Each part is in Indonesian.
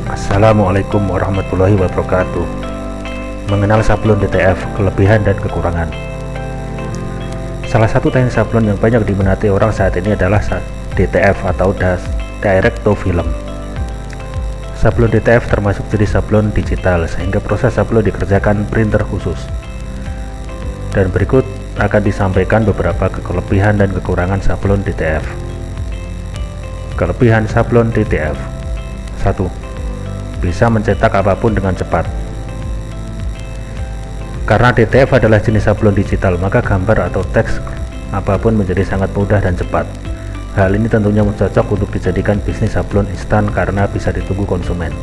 Assalamualaikum warahmatullahi wabarakatuh. Mengenal sablon DTF, kelebihan dan kekurangan. Salah satu teknik sablon yang banyak diminati orang saat ini adalah DTF atau Direct to Film. Sablon DTF termasuk jenis sablon digital, sehingga proses sablon dikerjakan printer khusus. Dan berikut akan disampaikan beberapa kelebihan dan kekurangan sablon DTF. Kelebihan sablon DTF: 1. Bisa mencetak apapun dengan cepat. Karena DTF adalah jenis sablon digital, maka gambar atau teks apapun menjadi sangat mudah dan cepat. Hal ini tentunya cocok untuk dijadikan bisnis sablon instan karena bisa ditunggu konsumen.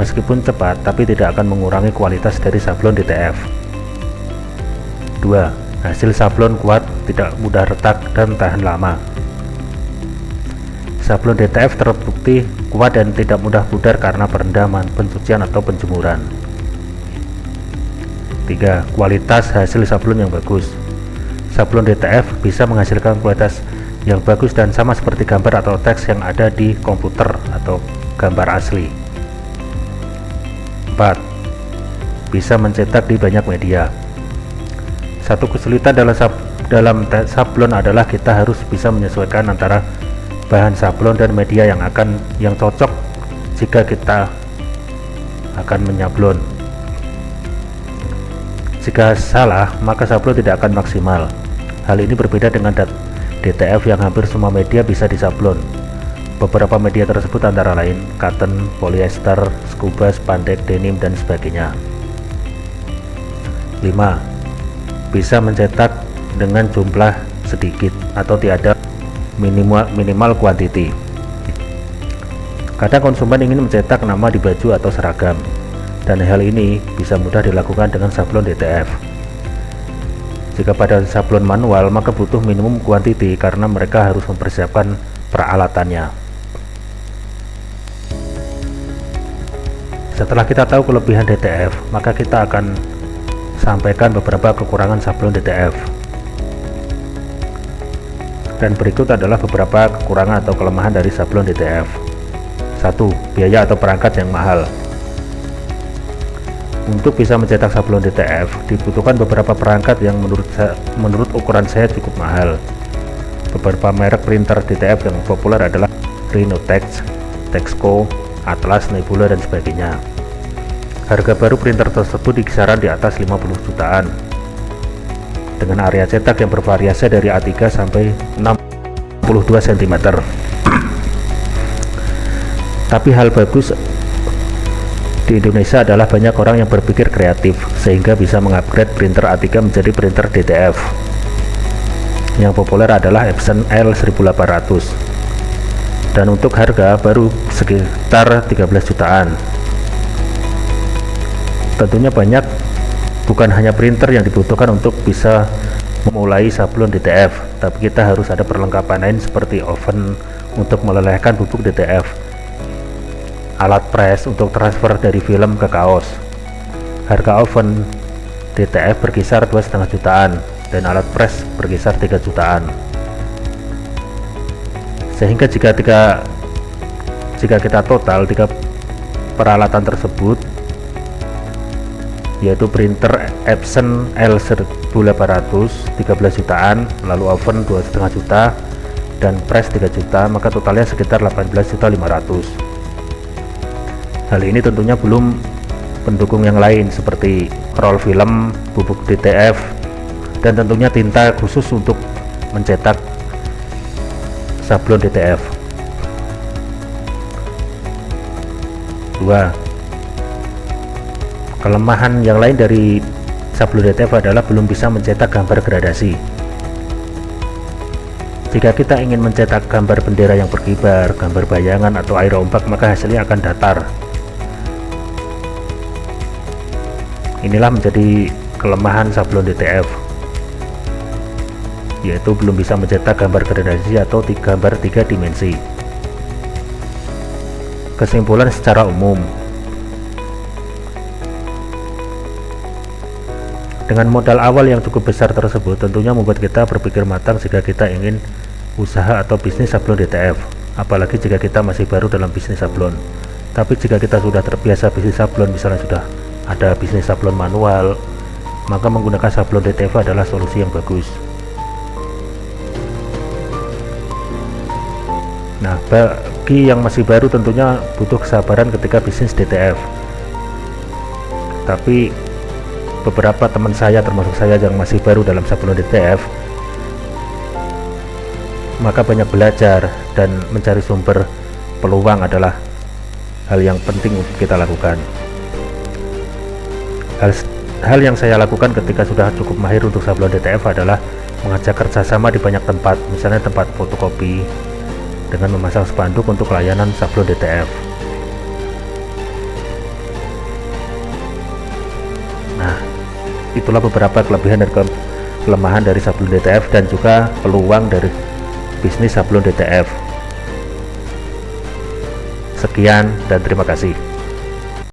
Meskipun cepat, tapi tidak akan mengurangi kualitas dari sablon DTF. 2. Hasil sablon kuat, tidak mudah retak dan tahan lama. Sablon DTF terbukti kuat dan tidak mudah pudar karena perendaman, pencucian atau penjemuran. 3. Kualitas hasil sablon yang bagus. Sablon DTF bisa menghasilkan kualitas yang bagus dan sama seperti gambar atau teks yang ada di komputer atau gambar asli. 4. Bisa mencetak di banyak media. Satu kesulitan dalam sablon adalah kita harus bisa menyesuaikan antara bahan sablon dan media yang cocok jika kita akan menyablon. Jika salah, maka sablon tidak akan maksimal. Hal ini berbeda dengan DTF yang hampir semua media bisa disablon. Beberapa media tersebut antara lain cotton, polyester, scuba, spandex, denim, dan sebagainya. 5. Bisa mencetak dengan jumlah sedikit atau tiada minimal quantity. Kadang konsumen ingin mencetak nama di baju atau seragam, dan hal ini bisa mudah dilakukan dengan sablon DTF. Jika pada sablon manual, maka butuh minimum quantity karena mereka harus mempersiapkan peralatannya. Setelah kita tahu kelebihan DTF, maka kita akan sampaikan beberapa kekurangan sablon DTF. Dan berikut adalah beberapa kekurangan atau kelemahan dari sablon DTF. 1. Biaya atau perangkat yang mahal. Untuk bisa mencetak sablon DTF dibutuhkan beberapa perangkat yang menurut ukuran saya cukup mahal. Beberapa merek printer DTF yang populer adalah Rhinotex, Texco, Atlas, Nebula, dan sebagainya. Harga baru printer tersebut di kisaran di atas 50 jutaan dengan area cetak yang bervariasi dari A3 sampai 62 cm. Tapi hal bagus di Indonesia adalah banyak orang yang berpikir kreatif sehingga bisa mengupgrade printer A3 menjadi printer DTF. Yang populer adalah Epson L1800 dan untuk harga baru sekitar 13 jutaan. Tentunya bukan hanya printer yang dibutuhkan untuk bisa memulai sablon DTF, tapi kita harus ada perlengkapan lain seperti oven untuk melelehkan bubuk DTF, alat press untuk transfer dari film ke kaos. Harga oven DTF berkisar 2,5 jutaan dan alat press berkisar 3 jutaan. Sehingga jika kita total 3 peralatan tersebut, yaitu printer Epson L1800 13 jutaan, lalu oven 2,5 juta dan press 3 juta, maka totalnya sekitar 18.500.000. Hal ini tentunya belum pendukung yang lain seperti roll film, bubuk DTF, dan tentunya tinta khusus untuk mencetak sablon DTF. 2. Kelemahan yang lain dari sablon DTF adalah belum bisa mencetak gambar gradasi. Jika kita ingin mencetak gambar bendera yang berkibar, gambar bayangan, atau air ombak, maka hasilnya akan datar. Inilah menjadi kelemahan sablon DTF, yaitu belum bisa mencetak gambar gradasi atau gambar 3 dimensi. Kesimpulan secara umum, dengan modal awal yang cukup besar tersebut tentunya membuat kita berpikir matang jika kita ingin usaha atau bisnis sablon DTF, apalagi jika kita masih baru dalam bisnis sablon. Tapi jika kita sudah terbiasa bisnis sablon, misalnya sudah ada bisnis sablon manual, maka menggunakan sablon DTF adalah solusi yang bagus. Nah, bagi yang masih baru tentunya butuh kesabaran ketika bisnis DTF. Tapi beberapa teman saya, termasuk saya yang masih baru dalam sablon DTF, maka banyak belajar dan mencari sumber peluang adalah hal yang penting untuk kita lakukan. Hal yang saya lakukan ketika sudah cukup mahir untuk sablon DTF adalah mengajak kerjasama di banyak tempat, misalnya tempat fotokopi, dengan memasang spanduk untuk layanan sablon DTF. Nah, itulah beberapa kelebihan dan kelemahan dari sablon DTF dan juga peluang dari bisnis sablon DTF. Sekian dan terima kasih.